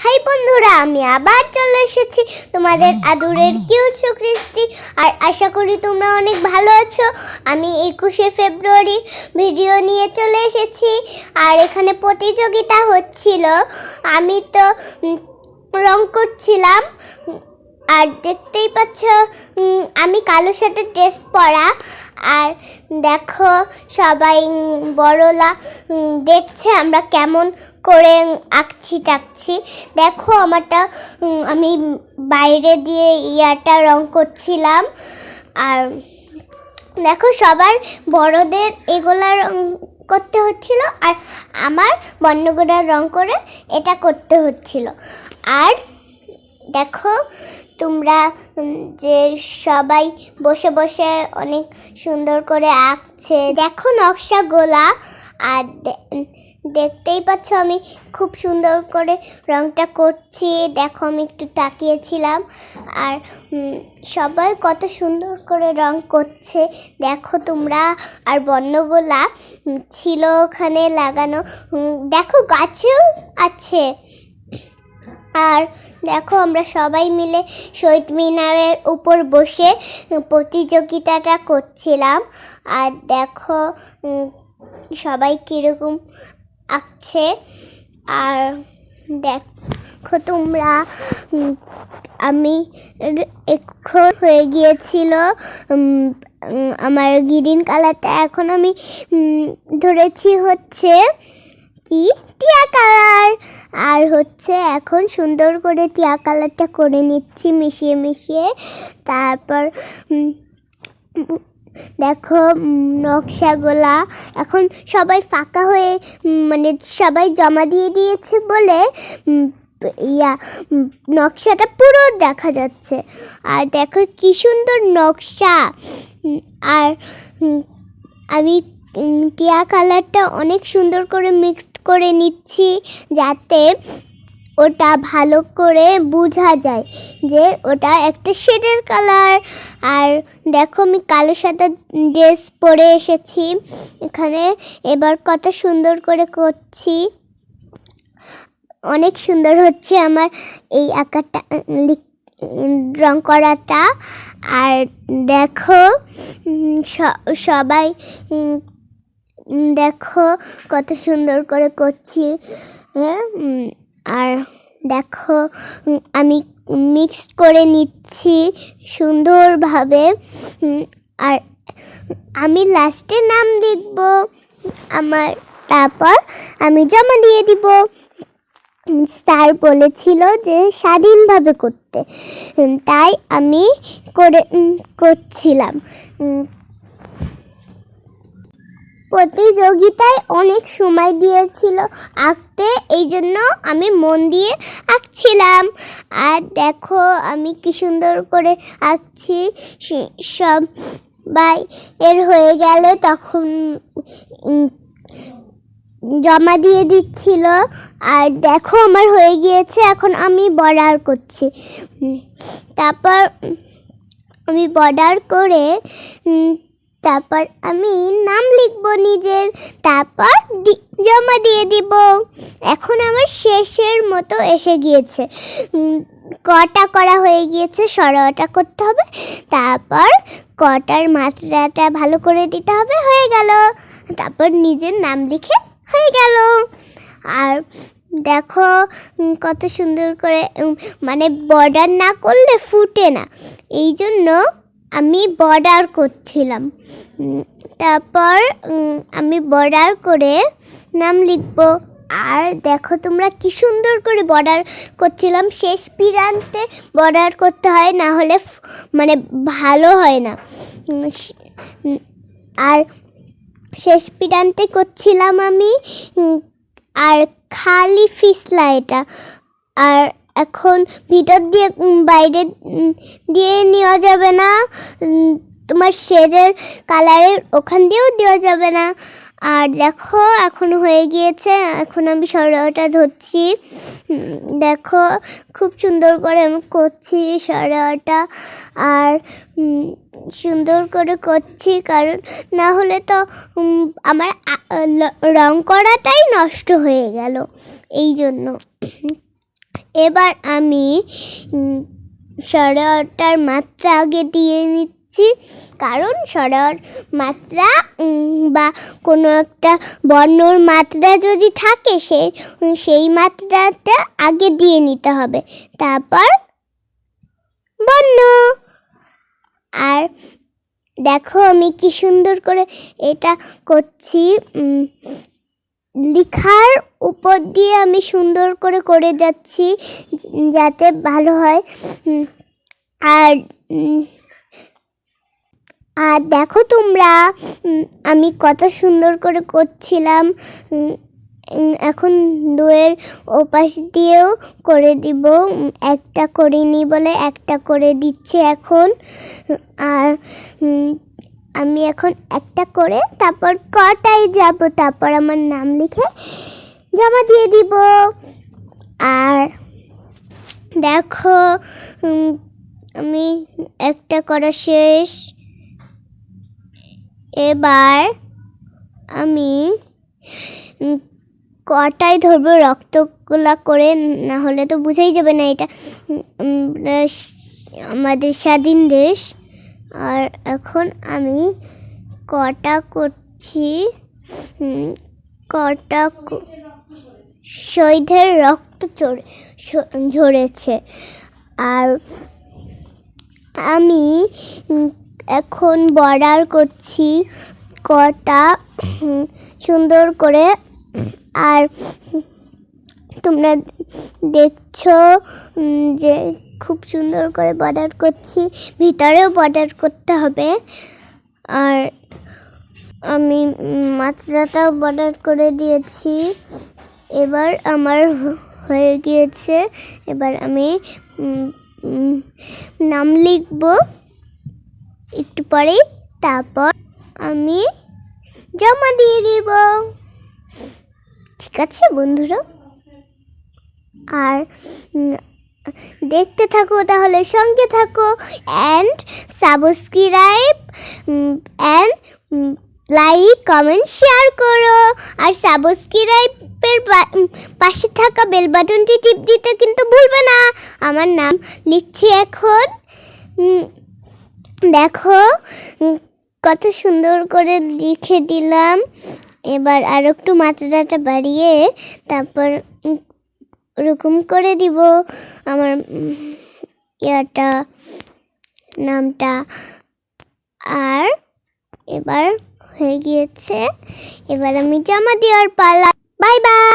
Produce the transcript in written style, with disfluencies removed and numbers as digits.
High বন্ধুরা, আমি আবার চলে এসেছি তোমাদের আদরের কিউট সুকৃষ্টি। আর আশা করি তোমরা অনেক ভালো আছো। আমি 21শে ফেব্রুয়ারি ভিডিও নিয়ে চলে এসেছি। আর এখানে প্রতিযোগিতা হচ্ছিল, আমি তো রং করছিলাম। আর দেখতেই পাচ্ছ আমি কালো সাথে ড্রেস পরা। আর দেখো সবাই বড়লা দেখছে আমরা কেমন করে আঁকছি টাকছি। দেখো আমারটা আমি বাইরে দিয়ে ইয়াটা রং করছিলাম। আর দেখো সবার বড়দের এগুলা রং করতে হচ্ছিল, আর আমার বর্ণগুলা রং করে এটা করতে হচ্ছিল। আর দেখো তোমরা যে সবাই বসে বসে অনেক সুন্দর করে আঁকছে। দেখো নকশাগুলা। আর দেখতেই পাচ্ছ আমি খুব সুন্দর করে রংটা করছি। দেখো আমি একটু তাকিয়েছিলাম। আর সবাই কত সুন্দর করে রং করছে দেখো তোমরা। আর বর্ণগুলা ছিল ওখানে লাগানো। দেখো গাছেও আছে। আর দেখো আমরা সবাই মিলে শহীদ মিনারের উপর বসে প্রতিযোগিতাটা করছিলাম। আর দেখো সবাই কীরকম আঁকছে। আর দেখো তোমরা আমি এখন হয়ে গিয়েছিল আমার গ্রিন কালারটা। এখন আমি ধরেছি হচ্ছে কি টিয়া কালার। আর হচ্ছে এখন সুন্দর করে টিয়া কালারটা করে নিচ্ছি মিশিয়ে মিশিয়ে। তারপর দেখো নকশাগুলা এখন সবাই ফাঁকা হয়ে মানে সবাই জমা দিয়ে দিয়েছে বলে নকশাটা পুরো দেখা যাচ্ছে। আর দেখো কি সুন্দর নকশা। আর আমি টিয়া কালারটা অনেক সুন্দর করে মিক্সড করে নিচ্ছি যাতে ওটা ভালো করে বোঝা যায় যে ওটা একটা শেডের কালার। আর দেখো আমি কালো সাদা ড্রেস পরে এসেছি এখানে। এবার কত সুন্দর করে করছি, অনেক সুন্দর হচ্ছে আমার এই আঁকাটা রং করাটা। আর দেখো সবাই দেখো কত সুন্দর করে করছি। আর দেখো আমি মিক্সড করে নিচ্ছি সুন্দরভাবে। আর আমি লাস্টে নাম লিখব আমার, তারপর আমি জমা দিয়ে দিব। স্যার বলেছিল যে স্বাধীনভাবে করতে, তাই আমি করছিলাম। প্রতিযোগিতায় অনেক সময় দিয়েছিল আঁকতে, এই জন্য আমি মন দিয়ে আঁকছিলাম। আর দেখো আমি কি সুন্দর করে আঁকছি। সবাই এর হয়ে গেলে তখন জমা দিয়ে দিচ্ছিল। আর দেখো আমার হয়ে গিয়েছে, এখন আমি বর্ডার করছি। তারপর আমি বর্ডার করে তারপর আমি নাম লিখব নিজের, তারপর জমা দিয়ে দিব। এখন আমার শেষের মতো এসে গিয়েছে। কটা করা হয়ে গিয়েছে, সরটা করতে হবে, তারপর কটার মাত্রাটা ভালো করে দিতে হবে, হয়ে গেল। তারপর নিজের নাম লিখে হয়ে গেল। আর দেখো কত সুন্দর করে মানে বর্ডার না করলে ফুটে না, এই জন্য আমি বর্ডার করছিলাম। তারপর আমি বর্ডার করে নাম লিখব। আর দেখো তোমরা কি সুন্দর করে বর্ডার করছিলাম। শেষ প্রান্তে বর্ডার করতে হয়, না হলে মানে ভালো হয় না। আর শেষ প্রান্তে করছিলাম আমি। আর খালি ফিসলা এটা। আর এখন ভিতর দিয়ে বাইরে দিয়ে নেওয়া যাবে না, তোমার শেডের কালারের ওখান দিয়েও দেওয়া যাবে না। আর দেখো এখন হয়ে গিয়েছে, এখন আমি সরটা ধরছি। দেখো খুব সুন্দর করে আমি করছি সরটা। আর সুন্দর করে করছি, কারণ না হলে তো আমার রং করাটাই নষ্ট হয়ে গেল, এই জন্য। এবার আমি 8.5টার মাত্রা আগে দিয়ে নিচ্ছি, কারণ 8.5 মাত্রা বা কোনো একটা বর্ণর মাত্রা যদি থাকে সেই মাত্রাটা আগে দিয়ে নিতে হবে, তারপর বর্ণ। আর দেখো আমি কি সুন্দর করে এটা করছি, লেখার উপর দিয়ে আমি সুন্দর করে যাচ্ছি যাতে ভালো হয়। আর দেখো তোমরা আমি কত সুন্দর করে করছিলাম। এখন 2-এর ওপাশ দিয়েও করে দিব, একটা করিনি বলে একটা করে দিচ্ছি এখন। আর আমি এখন একটা করে তারপর কটায় যাব, তারপর আমার নাম লিখে জমা দিয়ে দিব। আর দেখো আমি একটা করা শেষ। এবার আমি কটায় ধরবো রক্তগুলা করে, না হলে তো বুঝাই যাবে না এটা আমাদের স্বাধীন দেশ। আর এখন আমি কটা করছি, কটা শহীদের রক্ত ঝরেছে। আর আমি এখন বর্ডার করছি কটা সুন্দর করে। আর তোমরা দেখছো যে খুব সুন্দর করে বর্ডার করছি, ভিতরেও বর্ডার করতে হবে। আর আমি মাত্রাটাও বর্ডার করে দিয়েছি, এবার আমার হয়ে গিয়েছে। এবার আমি নাম লিখব একটু পরেই, তারপর আমি জমা দিয়ে দিব। ঠিক আছে বন্ধুরা, আর দেখতে থাকো, তাহলে সঙ্গে থাকো। And subscribe and like comment share করো। আর সাবস্ক্রাইবের পাশে থাকা বেল বাটনটি টিপ দিতে কিন্তু ভুলবে না। আমার নাম লিখছি এখন, দেখো কত সুন্দর করে লিখে দিলাম। এবার আর একটু মাত্রাটা বাড়িয়ে তারপর ওরকম করে দিব আমার নামটা। আর এবার হয়ে গিয়েছে, এবার আমি জমা দেওয়ার পালা। Bye bye.